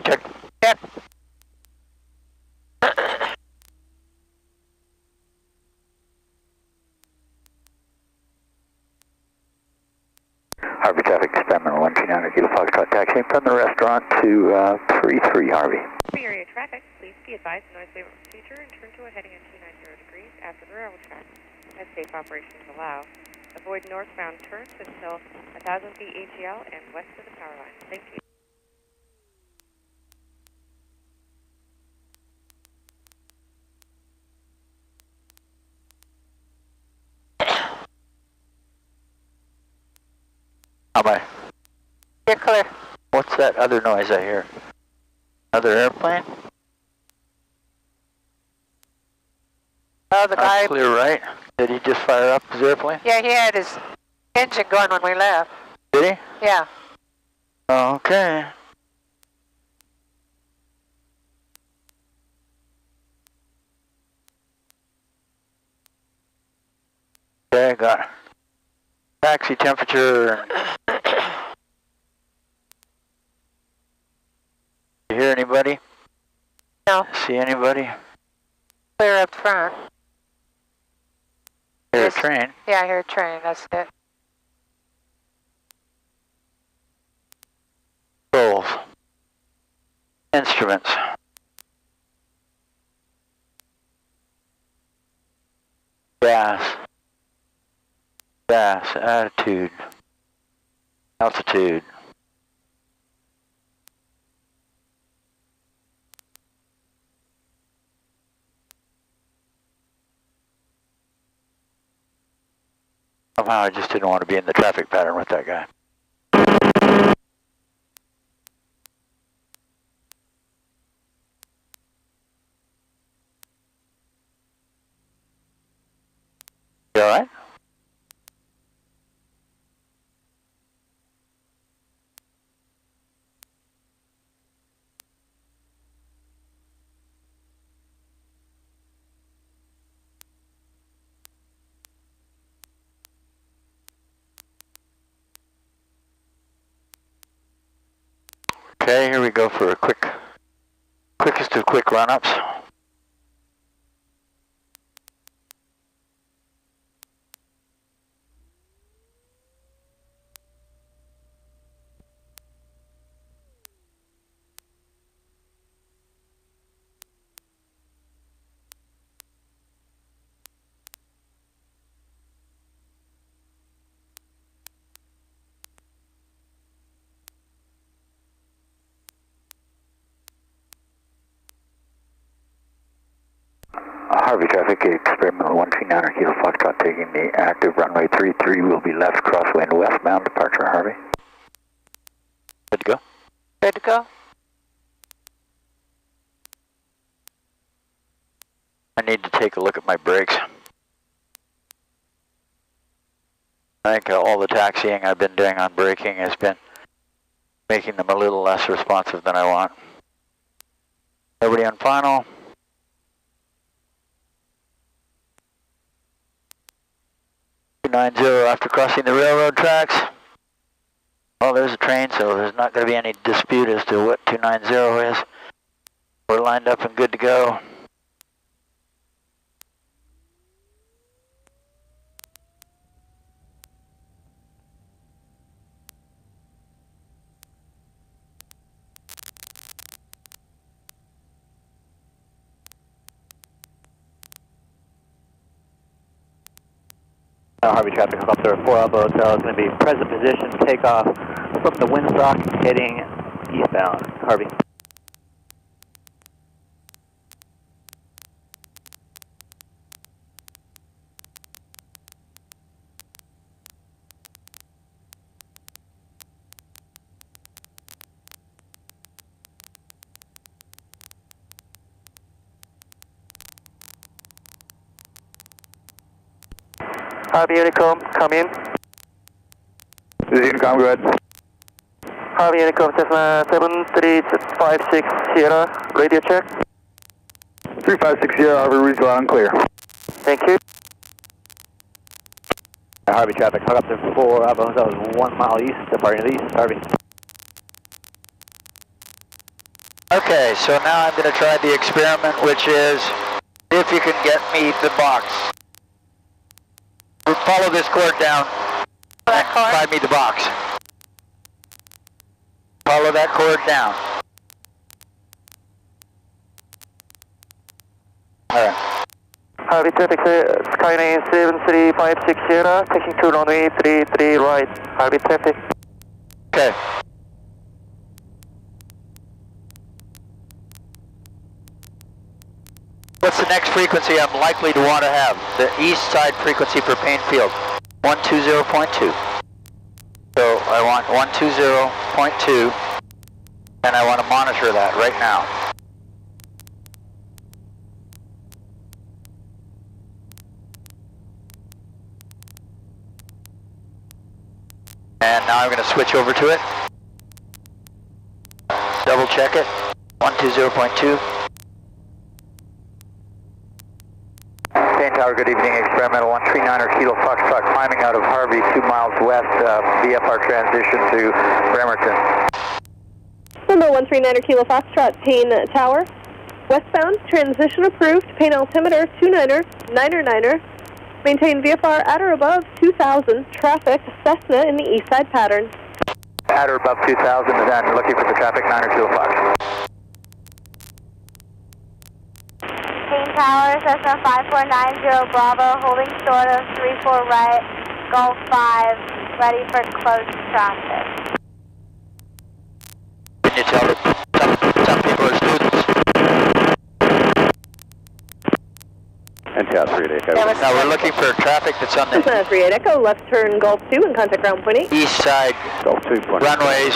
check. Check. Harvey traffic, experimental 129 Kilo Foxtrot taxiing from the restaurant to 33 Harvey. For area traffic, please be advised noise waiver procedure and turn to a heading at 290 degrees after the railroad track, as safe operations allow. Avoid northbound turns until 1,000 feet ATL and west of the power line. Thank you. How am I? You're clear. What's that other noise I hear? Another airplane? Oh, the guy. I'm clear, right? Did he just fire up his airplane? Yeah, he had his engine going when we left. Did he? Yeah. Okay. Okay, got taxi temperature. You hear anybody? No. See anybody? Clear up front. Hear Yes. a train? Yeah, I hear a train. That's it. Controls. Instruments. Gas. Gas. Attitude. Altitude. Somehow I just didn't want to be in the traffic pattern with that guy. You all right? Okay, here we go for a quickest of quick run-ups. Harvey traffic, experimental 129 Kilo Foxtrot taking the active runway 33 will be left crosswind westbound departure, Harvey. Good to go? Good to go? I need to take a look at my brakes. I think all the taxiing I've been doing on braking has been making them a little less responsive than I want. Everybody on final? After crossing the railroad tracks. Well, there's a train, so there's not going to be any dispute as to what 290 is. We're lined up and good to go. Harvey traffic, helicopter 4 Alpha Hotel is going to be present position, takeoff from the windsock heading eastbound. Harvey. Harvey Unicom, come in. This is Unicom, go ahead. Harvey Unicom, Cessna 7356 Sierra, radio check. 3560, Harvey, reads loud and clear. Thank you. Harvey traffic, helicopter 4 Alpha, that was 1 mile east, departing east, Harvey. Okay, so now I'm going to try the experiment, which is if you can get me the box. Follow this cord down and find me the box. Follow that cord down. Alright. Harvey traffic, Skyline 7356 Sierra, taking to runway 33 right. Harvey traffic. Okay. What's the next frequency I'm likely to want to have? The east side frequency for Payne Field, 120.2. So I want 120.2, and I want to monitor that right now. And now I'm going to switch over to it. Double check it. 120.2. Payne Tower, good evening. Experimental 139er Kilo Foxtrot climbing out of Harvey 2 miles west, VFR transition to Bremerton. Number 139er Kilo Foxtrot, Payne Tower. Westbound, transition approved, Payne altimeter 29er. Maintain VFR at or above 2,000, traffic, Cessna in the east side pattern. At or above 2,000, and looking for the traffic, 9er Kilo Fox. Payne Tower, Cessna 5490 Bravo, holding short of 34 right, Gulf 5, ready for close traffic. Can you tell that some people are students? And Tower 38 Echo. Now we're looking for traffic that's on the Cessna 38 Echo, left turn Gulf 2 and contact ground point 8. east side Golf 2. runways,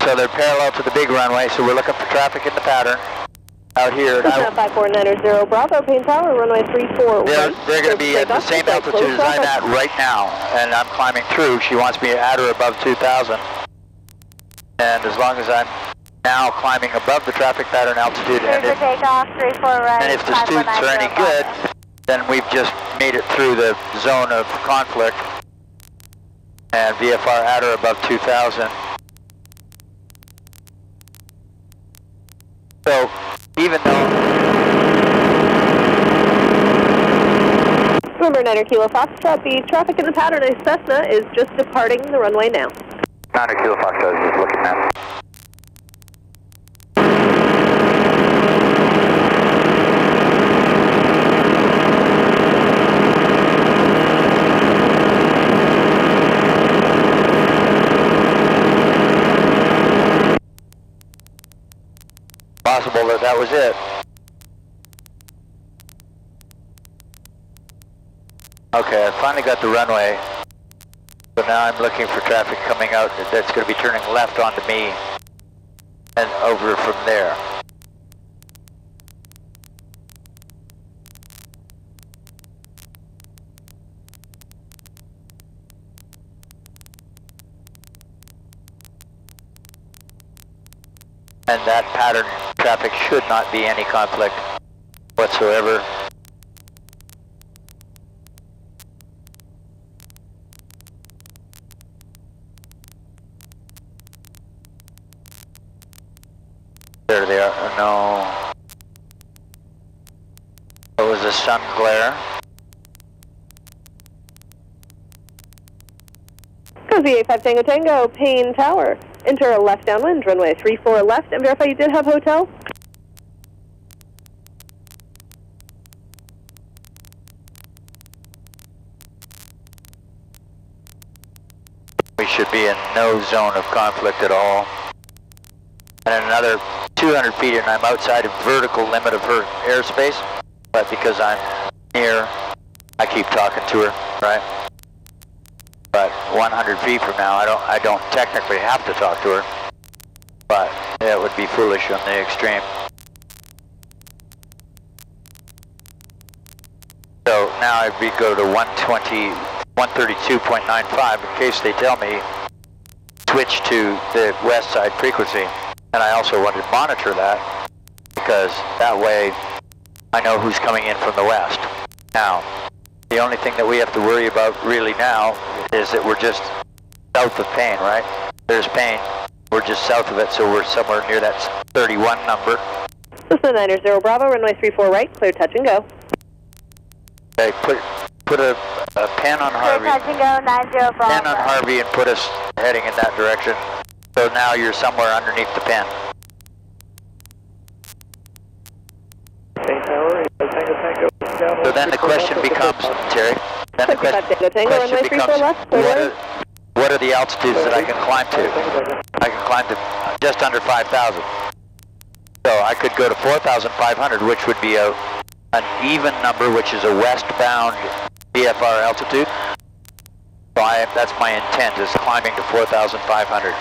so they're parallel to the big runway, so we're looking for traffic in the pattern out here. Cessna 5490 Bravo, Payne Tower, runway 34 right. They're going to be at the same altitude as I'm at right now, and I'm climbing through. She wants me at or above 2,000, and as long as I'm now climbing above the traffic pattern altitude, Clear for takeoff, 34 right, and if the students are any good, then we've just made it through the zone of conflict, and VFR at or above 2,000. So, even though... Number 9er Kilo Foxtrot, the traffic in the pattern is Cessna is just departing the runway now. 9er Kilo Foxtrot is looking at. Possible that was it. Okay, I finally got the runway. So now I'm looking for traffic coming out that's going to be turning left onto me and over from there. And that pattern traffic should not be any conflict whatsoever. There they are. No. It was a sun glare. Cozy 85 Tango Tango, Payne Tower. Enter a left downwind, runway 34 left, and verify you did have hotel. We should be in no zone of conflict at all. And another 200 feet and I'm outside of vertical limit of her airspace, but because I'm near, I keep talking to her, right? But 100 feet from now, I don't technically have to talk to her, but it would be foolish on the extreme. So now we go to 132.95 in case they tell me switch to the west side frequency. And I also want to monitor that because that way I know who's coming in from the west. Now, the only thing that we have to worry about really now is that we're just south of Payne, right? There's Payne, We're just south of it, so we're somewhere near that 31 number. Cessna 90 Bravo, runway 34 right, clear touch and go. Okay, put a pen on Harvey. Clear touch and go, 90 Bravo. Pen on Harvey and put us heading in that direction. So now you're somewhere underneath the pen. So then the question becomes, Terry, then the question becomes, what are the altitudes that I can climb to? I can climb to just under 5,000. So I could go to 4,500, which would be an even number, which is a westbound VFR altitude. So that's my intent, is climbing to 4,500.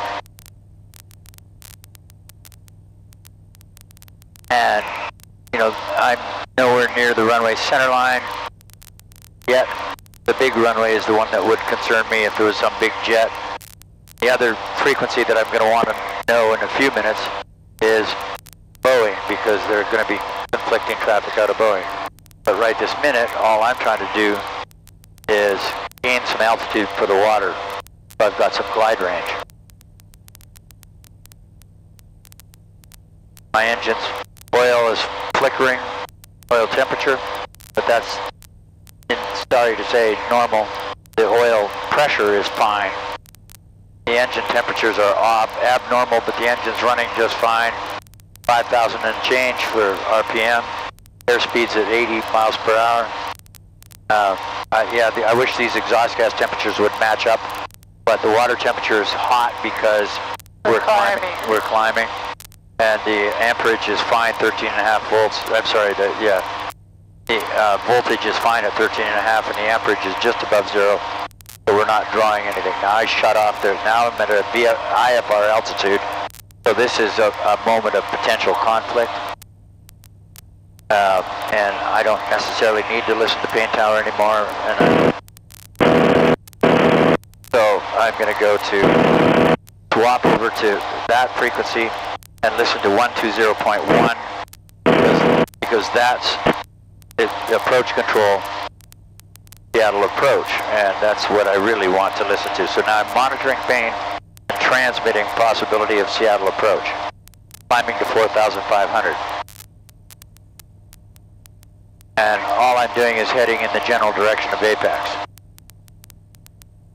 And, you know, I'm nowhere near the runway center line yet. The big runway is the one that would concern me if there was some big jet. The other frequency that I'm going to want to know in a few minutes is Boeing, because there's going to be conflicting traffic out of Boeing. But right this minute, all I'm trying to do is gain some altitude for the water. So I've got some glide range. My engine's oil is flickering, oil temperature, but that's, sorry to say, normal. The oil pressure is fine. The engine temperatures are abnormal, but the engine's running just fine. 5,000 and change for RPM. Airspeed's at 80 miles per hour. I wish these exhaust gas temperatures would match up, but the water temperature is hot because we're climbing. And the amperage is fine, 13.5 volts. I'm sorry, the voltage is fine at 13.5, and the amperage is just above zero. So we're not drawing anything. Now I shut off there. Now I'm at a IFR altitude. So this is a moment of potential conflict. And I don't necessarily need to listen to Pain Tower anymore. So I'm going to go to swap over to that frequency and listen to 120.1 because that's the approach control, Seattle approach, and that's what I really want to listen to. So now I'm monitoring pain and transmitting possibility of Seattle approach, climbing to 4,500. And all I'm doing is heading in the general direction of Apex.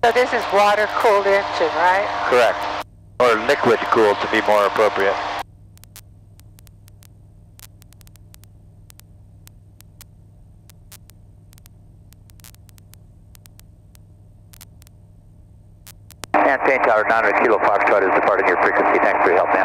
So this is water-cooled engine, right? Correct. Or liquid-cooled to be more appropriate. And Pain Tower 900 Kilo Foxtrot is departing your frequency. Thanks for your help, man.